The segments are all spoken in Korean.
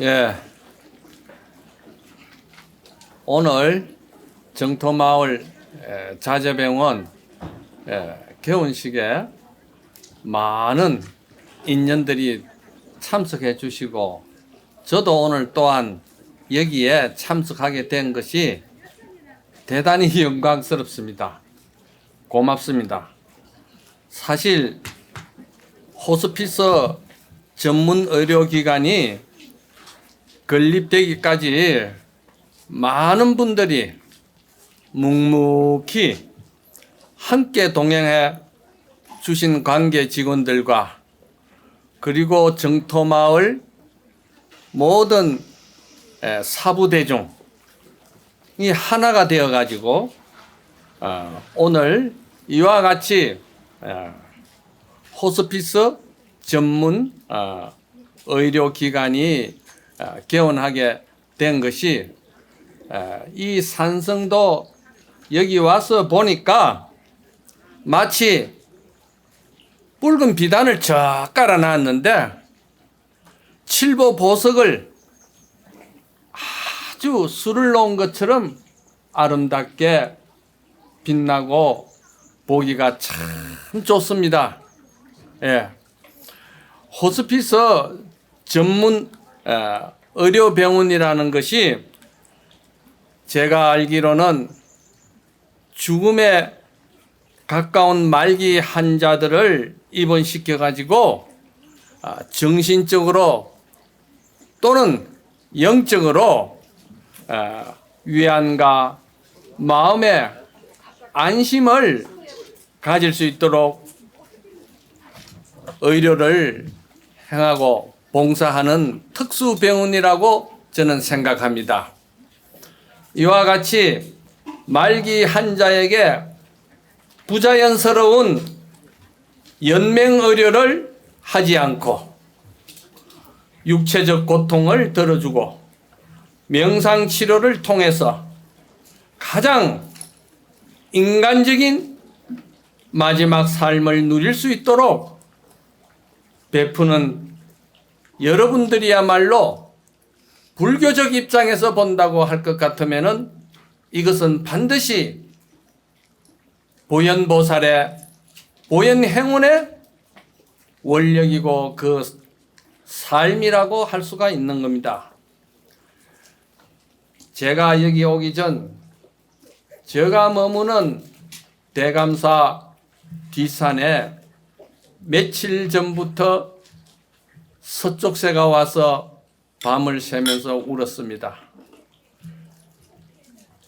예, 오늘 정토마을 자재병원 개원식에 많은 인연들이 참석해 주시고 저도 오늘 또한 여기에 참석하게 된 것이 대단히 영광스럽습니다. 고맙습니다. 사실 호스피스 전문 의료기관이 건립되기까지 많은 분들이 묵묵히 함께 동행해 주신 관계 직원들과 그리고 정토마을 모든 사부대중이 하나가 되어 가지고 오늘 이와 같이 호스피스 전문 의료기관이 개원하게 된 것이 이 산성도 여기 와서 보니까 마치 붉은 비단을 쫙 깔아놨는데 칠보 보석을 아주 술을 놓은 것처럼 아름답게 빛나고 보기가 참 좋습니다. 예. 호스피스 전문 의료병원이라는 것이 제가 알기로는 죽음에 가까운 말기 환자들을 입원시켜 가지고 정신적으로 또는 영적으로 위안과 마음의 안심을 가질 수 있도록 의료를 행하고 봉사하는 특수병원이라고 저는 생각합니다. 이와 같이 말기 환자에게 부자연스러운 연맹의료를 하지 않고 육체적 고통을 덜어주고 명상치료를 통해서 가장 인간적인 마지막 삶을 누릴 수 있도록 베푸는 여러분들이야말로 불교적 입장에서 본다고 할 것 같으면은 이것은 반드시 보현보살의 보현행운의 원력이고 그 삶이라고 할 수가 있는 겁니다. 제가 여기 오기 전 제가 머무는 대감사 뒷산에 며칠 전부터 서쪽새가 와서 밤을 새면서 울었습니다.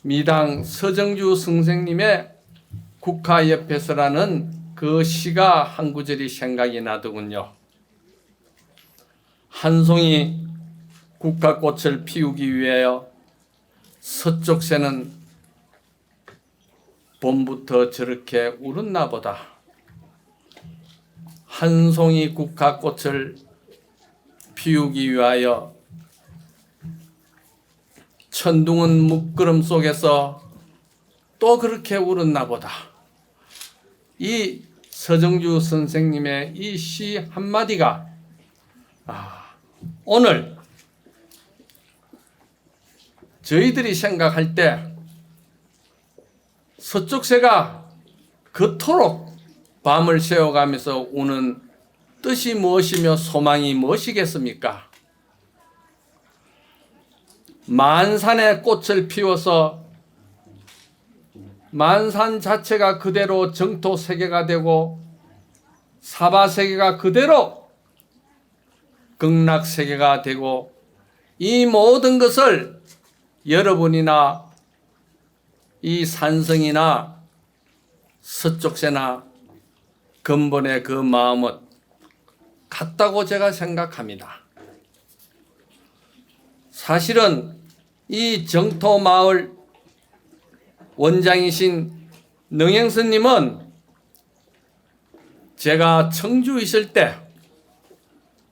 미당 서정주 선생님의 국화 옆에서라는 그 시가 한 구절이 생각이 나더군요. 한 송이 국화꽃을 피우기 위하여 서쪽새는 봄부터 저렇게 울었나 보다. 한 송이 국화꽃을 피우기 위하여 천둥은 묶구름 속에서 또 그렇게 울었나 보다. 이 서정주 선생님의 이 시 한마디가 오늘 저희들이 생각할 때 서쪽새가 그토록 밤을 새워가면서 우는 뜻이 무엇이며 소망이 무엇이겠습니까? 만산의 꽃을 피워서 만산 자체가 그대로 정토 세계가 되고 사바 세계가 그대로 극락 세계가 되고 이 모든 것을 여러분이나 이 산성이나 서쪽새나 근본의 그 마음은 같다고 제가 생각합니다. 사실은 이 정토마을 원장이신 능행스님은 제가 청주 있을 때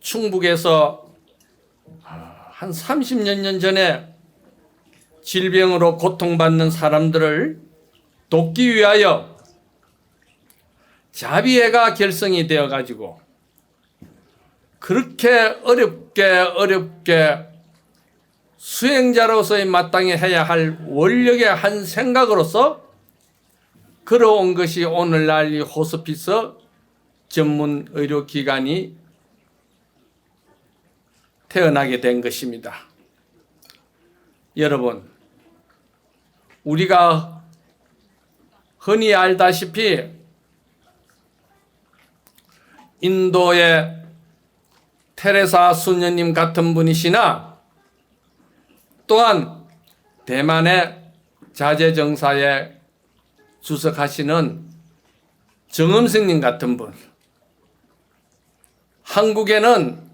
충북에서 한 30여 년 전에 질병으로 고통받는 사람들을 돕기 위하여 자비회가 결성이 되어 가지고 그렇게 어렵게 수행자로서의 마땅히 해야 할 원력의 한 생각으로서 걸어온 것이 오늘날 이 호스피스 전문 의료기관이 태어나게 된 것입니다. 여러분, 우리가 흔히 알다시피 인도의 테레사 수녀님 같은 분이시나 또한 대만의 자재정사에 주석하시는 정음승님 같은 분, 한국에는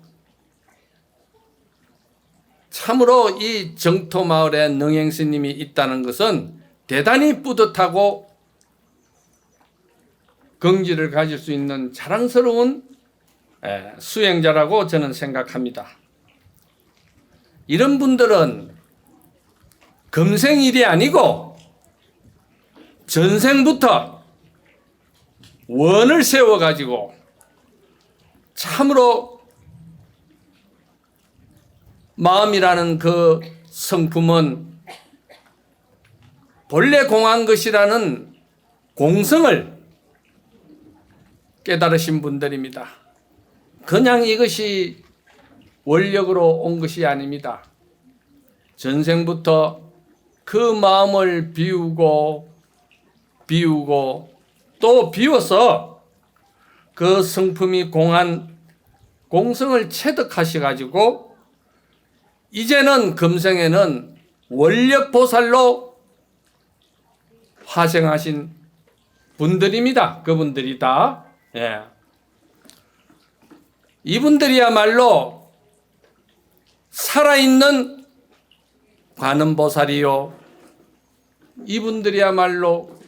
참으로 이 정토마을에 능행스님이 있다는 것은 대단히 뿌듯하고 긍지를 가질 수 있는 자랑스러운 수행자라고 저는 생각합니다. 이런 분들은 금생일이 아니고 전생부터 원을 세워가지고 참으로 마음이라는 그 성품은 본래 공한 것이라는 공성을 깨달으신 분들입니다. 그냥 이것이 원력으로 온 것이 아닙니다. 전생부터 그 마음을 비우고 또 비워서 그 성품이 공한 공성을 체득하셔가지고 이제는 금생에는 원력보살로 화생하신 분들입니다. 그분들이 다. 이분들이야말로 살아있는 관음보살이요, 이분들이야말로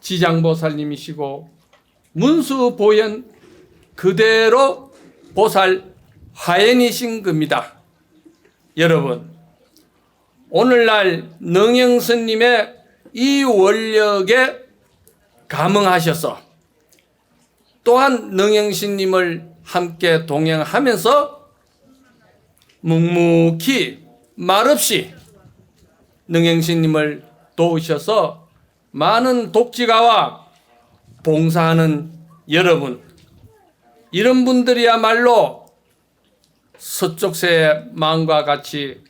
지장보살님이시고 문수보현 그대로 보살 화연이신 겁니다. 여러분, 오늘날 능영스님의 이 원력에 감흥하셔서 또한 능영스님을 함께 동행하면서 묵묵히 말없이 능영스님을 도우셔서 많은 독지가와 봉사하는 여러분, 이런 분들이야말로 서쪽새의 마음과 같이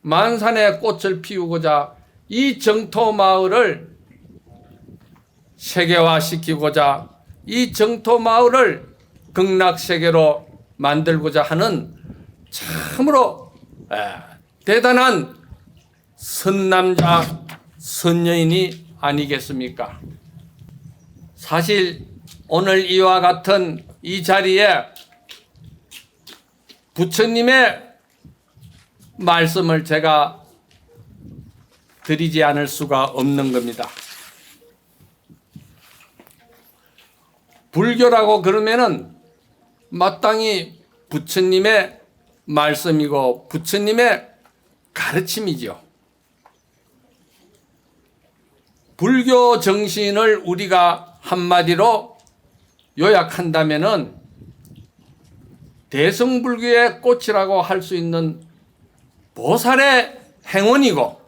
만산의 꽃을 피우고자 이 정토마을을 세계화시키고자 이 정토마을을 극락세계로 만들고자 하는 참으로 대단한 선남자 선여인이 아니겠습니까? 사실 오늘 이와 같은 이 자리에 부처님의 말씀을 제가 드리지 않을 수가 없는 겁니다. 불교라고 그러면은 마땅히 부처님의 말씀이고 부처님의 가르침이죠. 불교 정신을 우리가 한마디로 요약한다면은 대승불교의 꽃이라고 할 수 있는 보살의 행운이고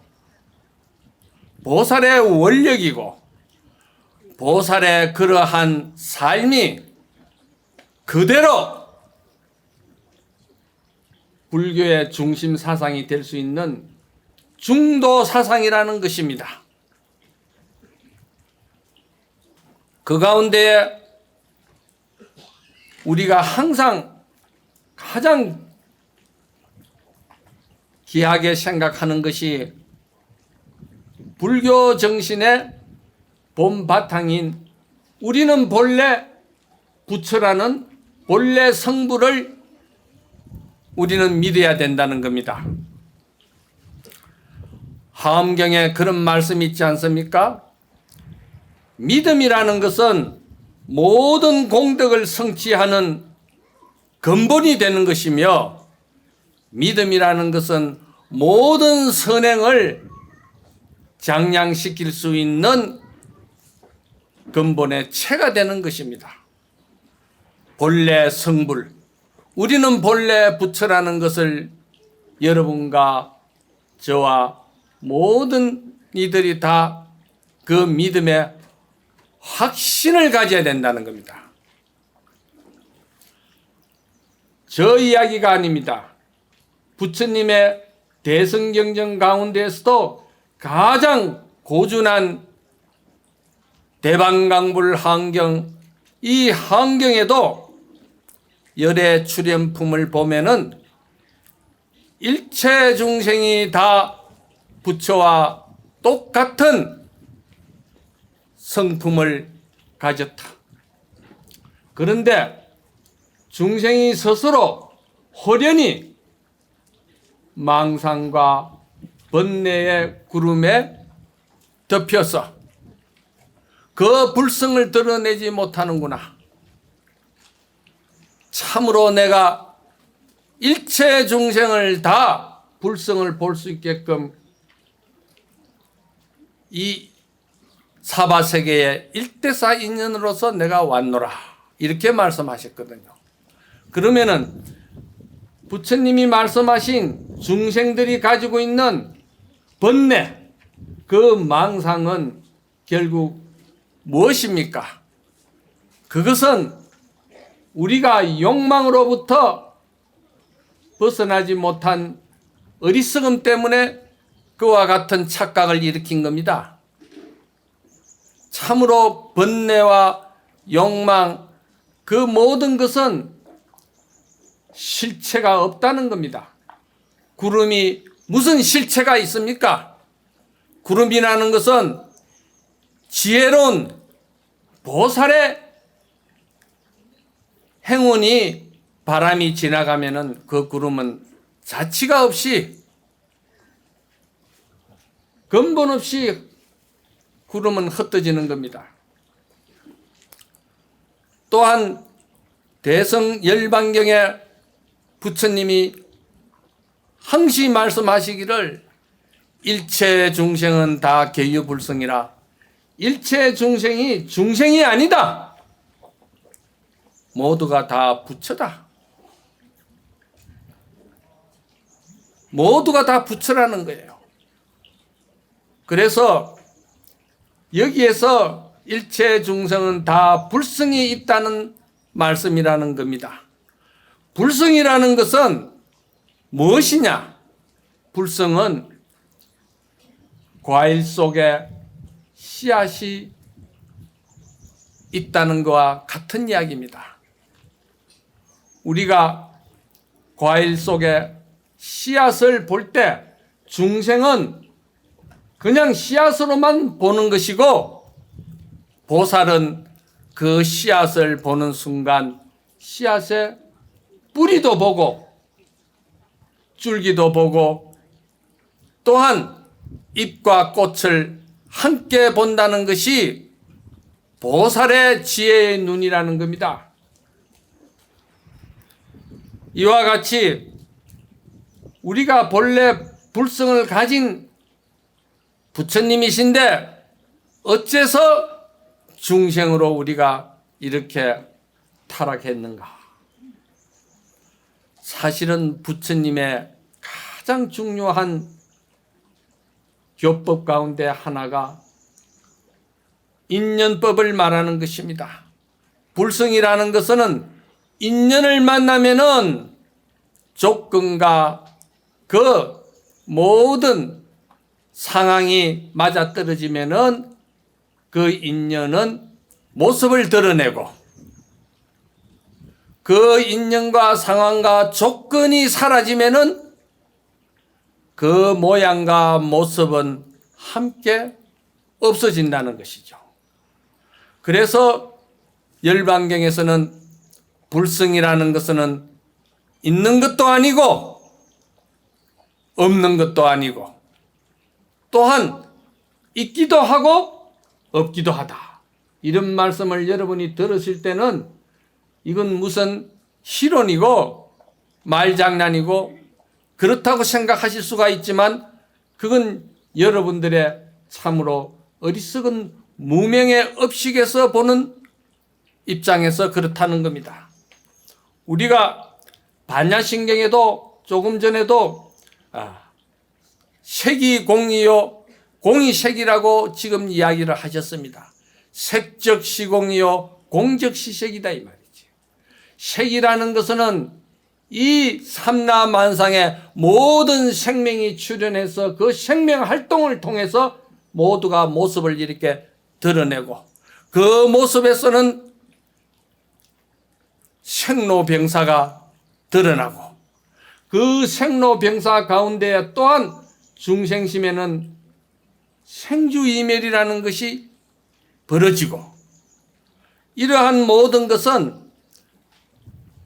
보살의 원력이고 보살의 그러한 삶이 그대로 불교의 중심 사상이 될 수 있는 중도 사상이라는 것입니다. 그 가운데 우리가 항상 가장 귀하게 생각하는 것이 불교 정신의 본바탕인 우리는 본래 부처라는 본래 성부를 우리는 믿어야 된다는 겁니다. 하엄경에 그런 말씀이 있지 않습니까? 믿음이라는 것은 모든 공덕을 성취하는 근본이 되는 것이며 믿음이라는 것은 모든 선행을 장량시킬 수 있는 근본의 체가 되는 것입니다. 본래 성불, 우리는 본래 부처라는 것을 여러분과 저와 모든 이들이 다 그 믿음의 확신을 가져야 된다는 겁니다. 저 이야기가 아닙니다. 부처님의 대성경전 가운데에서도 가장 고준한 대방강불 환경, 이 환경에도 열의 출현품을 보면은 일체 중생이 다 부처와 똑같은 성품을 가졌다. 그런데 중생이 스스로 호련히 망상과 번뇌의 구름에 덮여서 그 불성을 드러내지 못하는구나. 참으로 내가 일체 중생을 다 불성을 볼 수 있게끔 이 사바세계의 일대사 인연으로서 내가 왔노라. 이렇게 말씀하셨거든요. 그러면은 부처님이 말씀하신 중생들이 가지고 있는 번뇌, 그 망상은 결국 무엇입니까? 그것은 우리가 욕망으로부터 벗어나지 못한 어리석음 때문에 그와 같은 착각을 일으킨 겁니다. 참으로 번뇌와 욕망, 그 모든 것은 실체가 없다는 겁니다. 구름이 무슨 실체가 있습니까? 구름이라는 것은 지혜로운 보살의 행운이 바람이 지나가면은 그 구름은 자취가 없이 근본 없이 구름은 흩어지는 겁니다. 또한 대성 열반경에 부처님이 항시 말씀하시기를 일체 중생은 다 계유불성이라. 일체 중생이 중생이 아니다. 모두가 다 부처다. 모두가 다 부처라는 거예요. 그래서 여기에서 일체 중생은 다 불성이 있다는 말씀이라는 겁니다. 불성이라는 것은 무엇이냐? 불성은 과일 속에 씨앗이 있다는 것과 같은 이야기입니다. 우리가 과일 속에 씨앗을 볼 때 중생은 그냥 씨앗으로만 보는 것이고 보살은 그 씨앗을 보는 순간 씨앗의 뿌리도 보고 줄기도 보고 또한 잎과 꽃을 함께 본다는 것이 보살의 지혜의 눈이라는 겁니다. 이와 같이 우리가 본래 불성을 가진 부처님이신데 어째서 중생으로 우리가 이렇게 타락했는가? 사실은 부처님의 가장 중요한 교법 가운데 하나가 인연법을 말하는 것입니다. 불성이라는 것은 인연을 만나면은 조건과 그 모든 상황이 맞아떨어지면은 그 인연은 모습을 드러내고 그 인연과 상황과 조건이 사라지면은 그 모양과 모습은 함께 없어진다는 것이죠. 그래서 열반경에서는 불성이라는 것은 있는 것도 아니고 없는 것도 아니고 또한 있기도 하고 없기도 하다. 이런 말씀을 여러분이 들으실 때는 이건 무슨 실언이고 말장난이고 그렇다고 생각하실 수가 있지만 그건 여러분들의 참으로 어리석은 무명의 업식에서 보는 입장에서 그렇다는 겁니다. 우리가 반야신경에도 조금 전에도 색이 공이요 공이 색이라고 지금 이야기를 하셨습니다. 색적 시공이요 공적 시색이다 이 말이지. 색이라는 것은 이 삼라만상의 모든 생명이 출현해서 그 생명 활동을 통해서 모두가 모습을 이렇게 드러내고 그 모습에서는 생로병사가 드러나고 그 생로병사 가운데 또한 중생심에는 생주이멸이라는 것이 벌어지고 이러한 모든 것은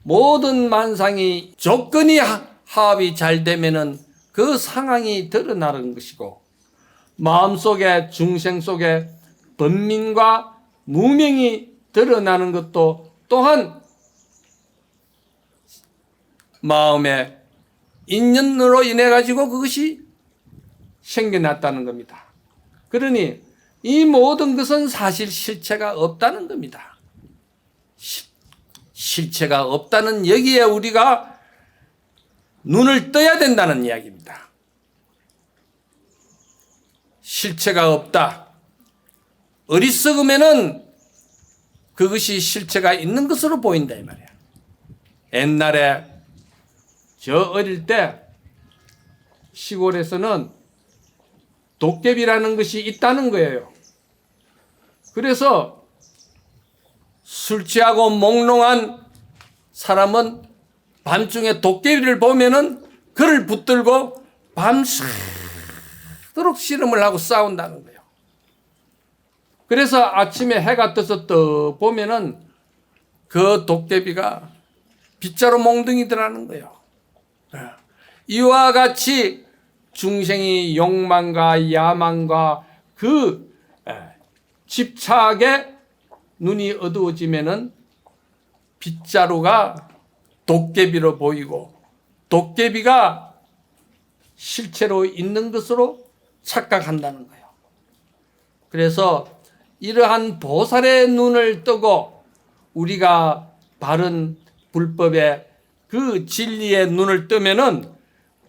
모든 만상이 조건이 합이 잘 되면은 그 상황이 드러나는 것이고 마음속에 중생 속에 번민과 무명이 드러나는 것도 또한 마음의 인연으로 인해 가지고 그것이 생겨났다는 겁니다. 그러니 이 모든 것은 사실 실체가 없다는 겁니다. 실체가 없다는 여기에 우리가 눈을 떠야 된다는 이야기입니다. 실체가 없다. 어리석으면은 그것이 실체가 있는 것으로 보인다 이 말이야. 옛날에 저 어릴 때 시골에서는 도깨비라는 것이 있다는 거예요. 그래서 술 취하고 몽롱한 사람은 밤중에 도깨비를 보면은 그를 붙들고 밤새도록 씨름을 하고 싸운다는 거예요. 그래서 아침에 해가 떠서 떠 보면은 그 도깨비가 빗자루 몽둥이더라는 거예요. 이와 같이 중생이 욕망과 야망과 그 집착에 눈이 어두워지면은 빗자루가 도깨비로 보이고 도깨비가 실체로 있는 것으로 착각한다는 거예요. 그래서 이러한 보살의 눈을 뜨고 우리가 바른 불법의 그 진리의 눈을 뜨면은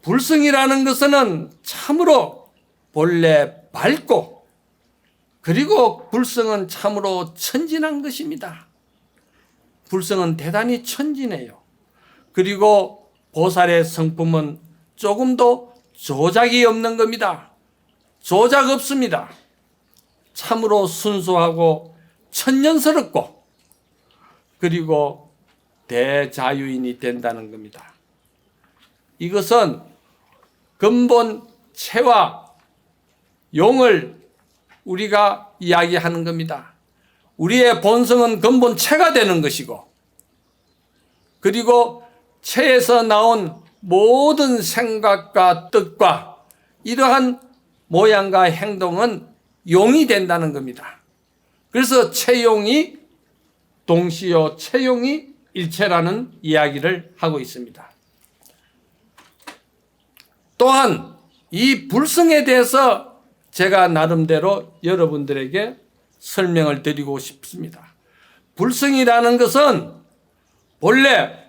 불성이라는 것은 참으로 본래 밝고 그리고 불성은 참으로 천진한 것입니다. 불성은 대단히 천진해요. 그리고 보살의 성품은 조금도 조작이 없는 겁니다. 조작 없습니다. 참으로 순수하고 천연스럽고 그리고 대자유인이 된다는 겁니다. 이것은 근본 체와 용을 우리가 이야기하는 겁니다. 우리의 본성은 근본 체가 되는 것이고 그리고 체에서 나온 모든 생각과 뜻과 이러한 모양과 행동은 용이 된다는 겁니다. 그래서 체용이 동시요 체용이 일체라는 이야기를 하고 있습니다. 또한 이 불성에 대해서 제가 나름대로 여러분들에게 설명을 드리고 싶습니다. 불성이라는 것은 본래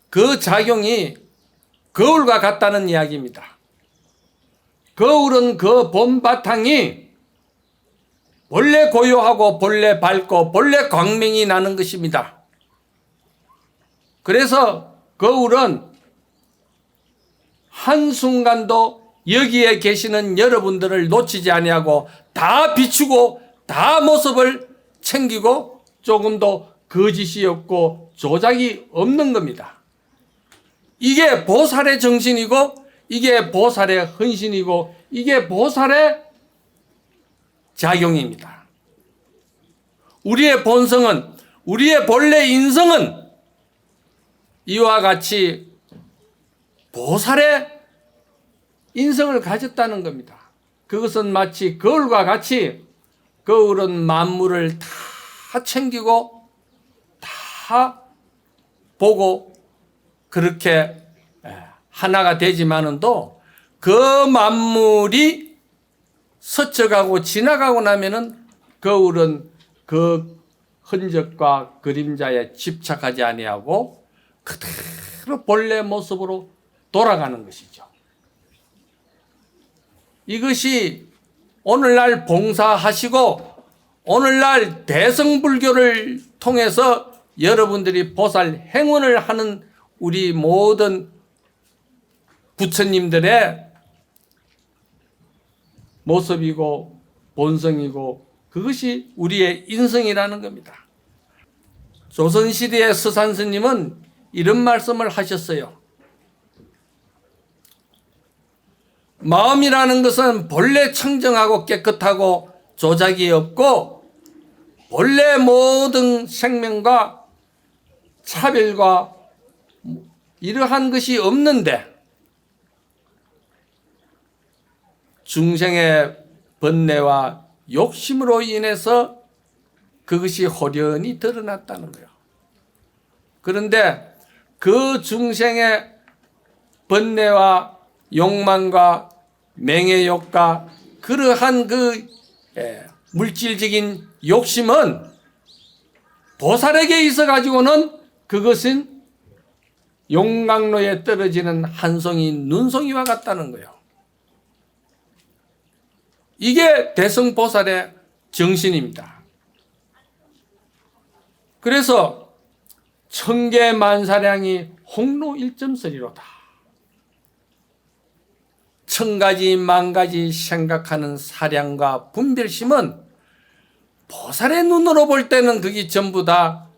그 작용이 거울과 같다는 이야기입니다. 거울은 그 본바탕이 본래 고요하고 본래 밝고 본래 광명이 나는 것입니다. 그래서 거울은 한순간도 여기에 계시는 여러분들을 놓치지 아니하고 다 비추고 다 모습을 챙기고 조금도 거짓이 없고 조작이 없는 겁니다. 이게 보살의 정신이고 이게 보살의 헌신이고 이게 보살의 작용입니다. 우리의 본성은 우리의 본래 인성은 이와 같이 보살의 인성을 가졌다는 겁니다. 그것은 마치 거울과 같이 거울은 만물을 다 챙기고 다 보고 그렇게 하나가 되지만은 또 그 만물이 스쳐가고 지나가고 나면은 거울은 그 흔적과 그림자에 집착하지 아니하고 그대로 본래 모습으로 돌아가는 것이죠. 이것이 오늘날 봉사하시고 오늘날 대성불교를 통해서 여러분들이 보살 행운을 하는 우리 모든 부처님들의 모습이고 본성이고 그것이 우리의 인성이라는 겁니다. 조선시대의 서산스님은 이런 말씀을 하셨어요. 마음이라는 것은 본래 청정하고 깨끗하고 조작이 없고 본래 모든 생명과 차별과 이러한 것이 없는데 중생의 번뇌와 욕심으로 인해서 그것이 호련히 드러났다는 거예요. 그런데 그 중생의 번뇌와 욕망과 맹해욕과 그러한 그 물질적인 욕심은 보살에게 있어 가지고는 그것은 용광로에 떨어지는 한 송이 눈송이와 같다는 거예요. 이게 대성보살의 정신입니다. 그래서 천계만사량이 홍로 일점서리로다. 천가지 만가지 생각하는 사량과 분별심은 보살의 눈으로 볼 때는 그게 전부 다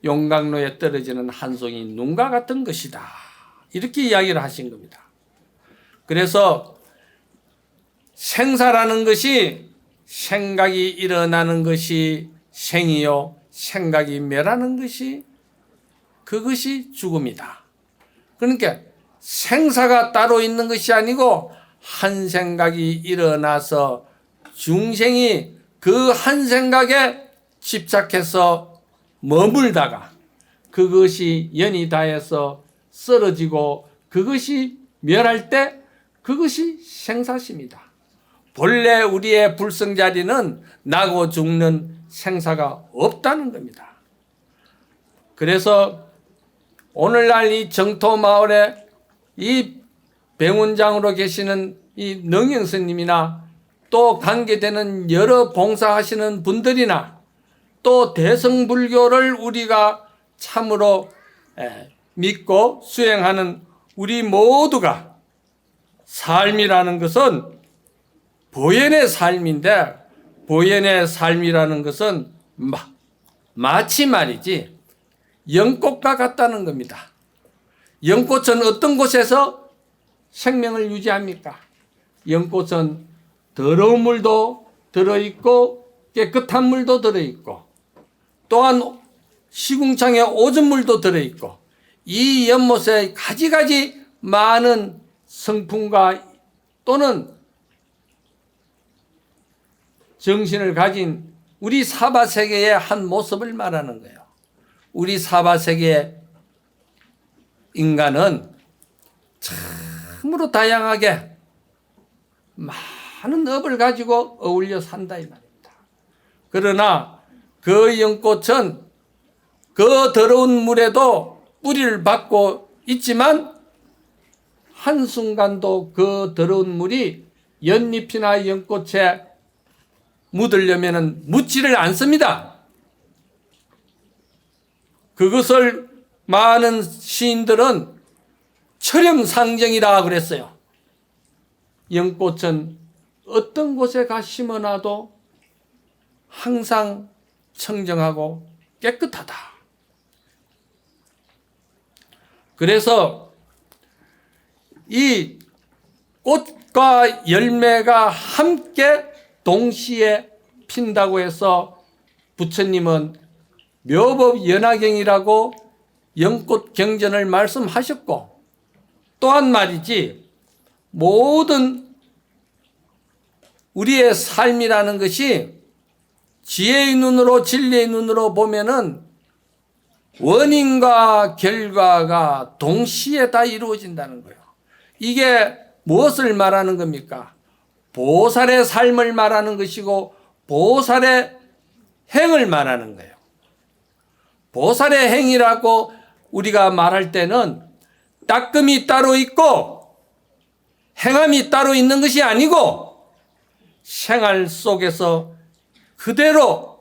용광로에 떨어지는 한 송이 눈과 같은 것이다. 이렇게 이야기를 하신 겁니다. 그래서 생사라는 것이 생각이 일어나는 것이 생이요 생각이 멸하는 것이 그것이 죽음이다. 그러니까 생사가 따로 있는 것이 아니고 한 생각이 일어나서 중생이 그 한 생각에 집착해서 머물다가 그것이 연이 닿아서 쓰러지고 그것이 멸할 때 그것이 생사심이다. 본래 우리의 불성자리는 나고 죽는 생사가 없다는 겁니다. 그래서 오늘날 이 정토마을에 이 병원장으로 계시는 이 능영스님이나 또 관계되는 여러 봉사하시는 분들이나 또 대성불교를 우리가 참으로 믿고 수행하는 우리 모두가 삶이라는 것은 보현의 삶인데 보현의 삶이라는 것은 마치 말이지 연꽃과 같다는 겁니다. 연꽃은 어떤 곳에서 생명을 유지합니까? 연꽃은 더러운 물도 들어있고 깨끗한 물도 들어있고 또한 시궁창에 오줌물도 들어있고 이 연못에 가지가지 많은 성품과 또는 정신을 가진 우리 사바세계의 한 모습을 말하는 거예요. 우리 사바세계의 인간은 참으로 다양하게 많은 업을 가지고 어울려 산다 이 말입니다. 그러나 그 연꽃은 그 더러운 물에도 뿌리를 받고 있지만 한순간도 그 더러운 물이 연잎이나 연꽃에 묻으려면 묻지를 않습니다. 그것을 많은 시인들은 철영상정이라 그랬어요. 연꽃은 어떤 곳에 가 심어놔도 항상 청정하고 깨끗하다. 그래서 이 꽃과 열매가 함께 동시에 핀다고 해서 부처님은 묘법연화경이라고 연꽃경전을 말씀하셨고 또한 말이지 모든 우리의 삶이라는 것이 지혜의 눈으로 진리의 눈으로 보면은 원인과 결과가 동시에 다 이루어진다는 거예요. 이게 무엇을 말하는 겁니까? 보살의 삶을 말하는 것이고 보살의 행을 말하는 거예요. 보살의 행이라고 우리가 말할 때는 따끔이 따로 있고 행함이 따로 있는 것이 아니고 생활 속에서 그대로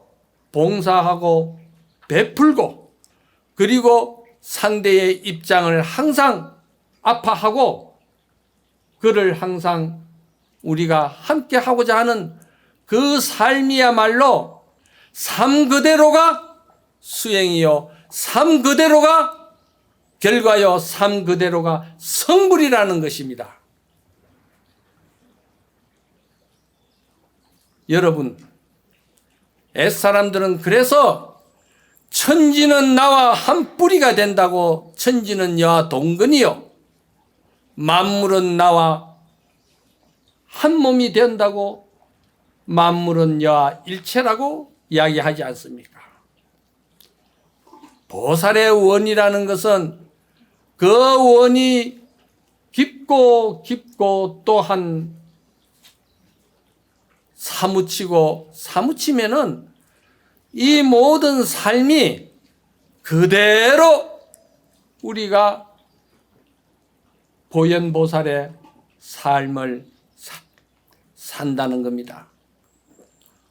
봉사하고 베풀고 그리고 상대의 입장을 항상 아파하고 그를 항상 우리가 함께 하고자 하는 그 삶이야말로 삶 그대로가 수행이요 삶 그대로가 결과요 삶 그대로가 성불이라는 것입니다. 여러분, 옛사람들은 그래서 천지는 나와 한 뿌리가 된다고 천지는 여와 동근이요 만물은 나와 한 몸이 된다고 만물은 여와 일체라고 이야기하지 않습니까? 보살의 원이라는 것은 그 원이 깊고 깊고 또한 사무치고 사무치면은 이 모든 삶이 그대로 우리가 보현보살의 삶을 산다는 겁니다.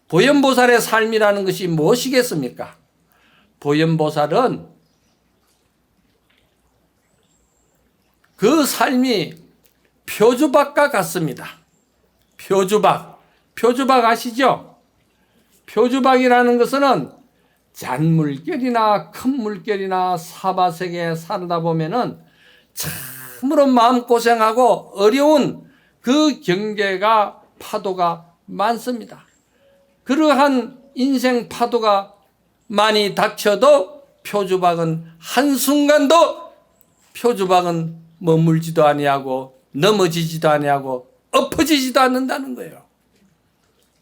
보현보살의 삶이라는 것이 무엇이겠습니까? 보현보살은 그 삶이 표주박과 같습니다. 표주박 아시죠? 표주박이라는 것은 잔물결이나 큰 물결이나 사바세계에 살다 보면은 참으로 마음고생하고 어려운 그 경계가 파도가 많습니다. 그러한 인생 파도가 많이 닥쳐도 표주박은 한순간도 표주박은 머물지도 아니하고 넘어지지도 아니하고 엎어지지도 않는다는 거예요.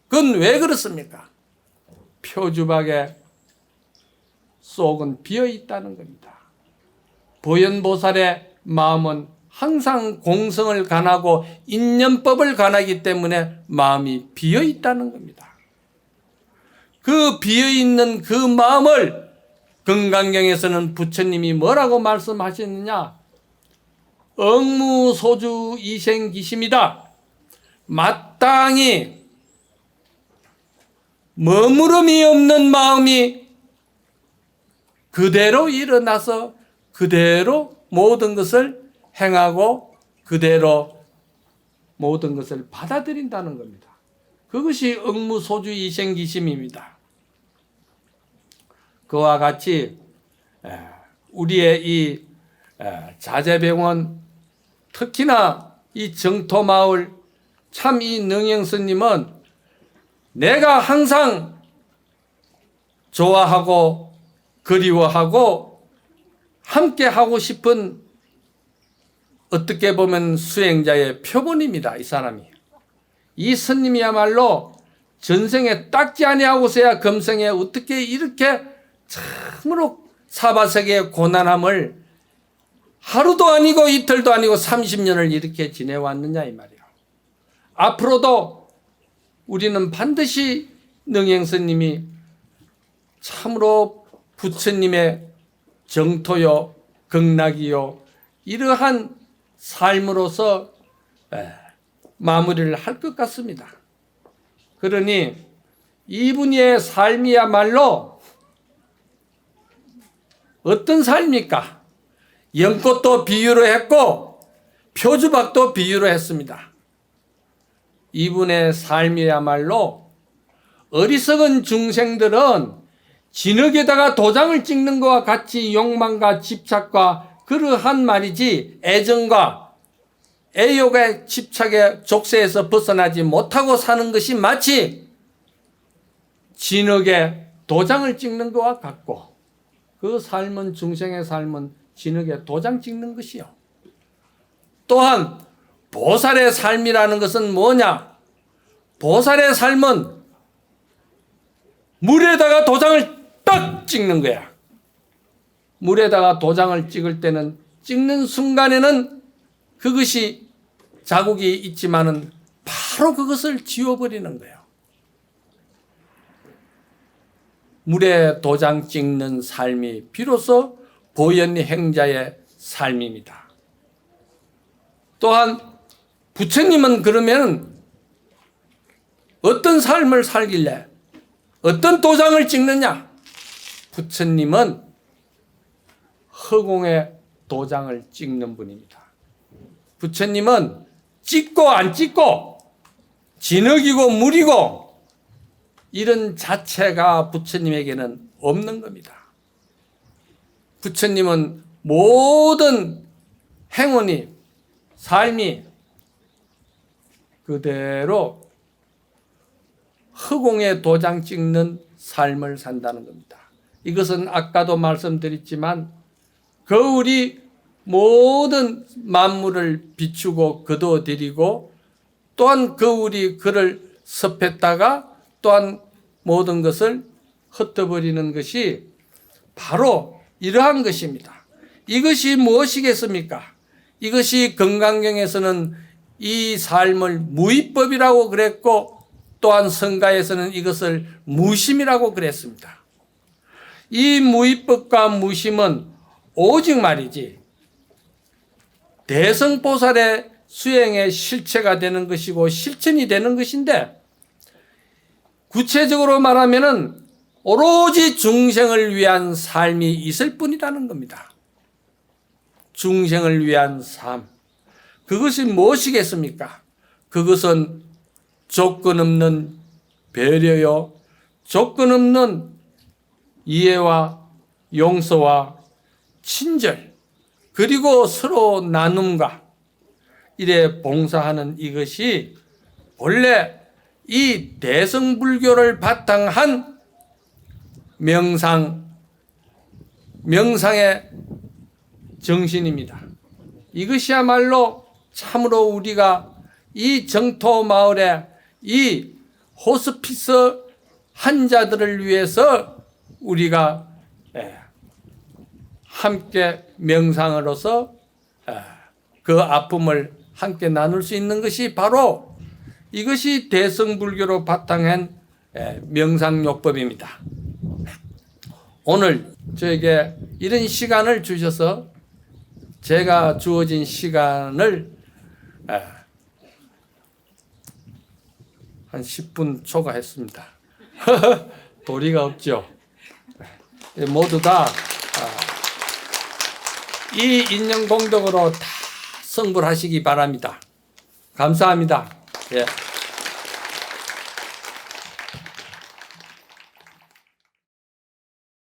그건 왜 그렇습니까? 표주박의 속은 비어 있다는 겁니다. 보현보살의 마음은 항상 공성을 관하고 인연법을 관하기 때문에 마음이 비어 있다는 겁니다. 그 비어 있는 그 마음을 금강경에서는 부처님이 뭐라고 말씀하셨느냐? 억무소주 이생기심이다. 마땅히 머무름이 없는 마음이 그대로 일어나서 그대로 모든 것을 행하고 그대로 모든 것을 받아들인다는 겁니다. 그것이 억무소주 이생기심입니다. 그와 같이 우리의 이 자재병원 특히나 이 정토마을 참 이 능행스님은 내가 항상 좋아하고 그리워하고 함께 하고 싶은 어떻게 보면 수행자의 표본입니다. 이 사람이. 이 스님이야말로 전생에 닦지 아니하고서야 금생에 어떻게 이렇게 참으로 사바세계의 고난함을 하루도 아니고 이틀도 아니고 30년을 이렇게 지내왔느냐 이 말이에요. 앞으로도 우리는 반드시 능행스님이 참으로 부처님의 정토요 극락이요 이러한 삶으로서 마무리를 할 것 같습니다. 그러니 이분의 삶이야말로 어떤 삶입니까? 연꽃도 비유로 했고 표주박도 비유로 했습니다. 이분의 삶이야말로 어리석은 중생들은 진흙에다가 도장을 찍는 것과 같이 욕망과 집착과 그러한 말이지 애정과 애욕의 집착의 족쇄에서 벗어나지 못하고 사는 것이 마치 진흙에 도장을 찍는 것과 같고 그 삶은 중생의 삶은 진흙에 도장 찍는 것이요. 또한 보살의 삶이라는 것은 뭐냐? 보살의 삶은 물에다가 도장을 딱 찍는 거야. 물에다가 도장을 찍을 때는 찍는 순간에는 그것이 자국이 있지만은 바로 그것을 지워버리는 거예요. 물에 도장 찍는 삶이 비로소 보현행자의 삶입니다. 또한 부처님은 그러면 어떤 삶을 살길래 어떤 도장을 찍느냐? 부처님은 허공에 도장을 찍는 분입니다. 부처님은 찍고 안 찍고 진흙이고 물이고 이런 자체가 부처님에게는 없는 겁니다. 부처님은 모든 행운이 삶이 그대로 허공에 도장 찍는 삶을 산다는 겁니다. 이것은 아까도 말씀드렸지만 거울이 모든 만물을 비추고 거두어들이고 또한 거울이 그를 섭했다가 또한 모든 것을 흩어버리는 것이 바로 이러한 것입니다. 이것이 무엇이겠습니까? 이것이 건강경에서는 이 삶을 무위법이라고 그랬고 또한 성가에서는 이것을 무심이라고 그랬습니다. 이 무위법과 무심은 오직 말이지 대성보살의 수행의 실체가 되는 것이고 실천이 되는 것인데 구체적으로 말하면은 오로지 중생을 위한 삶이 있을 뿐이라는 겁니다. 중생을 위한 삶. 그것이 무엇이겠습니까? 그것은 조건 없는 배려요, 조건 없는 이해와 용서와 친절, 그리고 서로 나눔과 이래 봉사하는 이것이 본래 이 대성불교를 바탕한 명상의 정신입니다. 이것이야말로 참으로 우리가 이 정토 마을에 이 호스피스 환자들을 위해서 우리가 함께 명상으로서 그 아픔을 함께 나눌 수 있는 것이 바로 이것이 대성불교로 바탕한 명상요법입니다. 오늘 저에게 이런 시간을 주셔서 제가 주어진 시간을 한 10분 초과했습니다. 도리가 없죠. 모두 다 이 인연공덕으로 다 성불하시기 바랍니다. 감사합니다. 예.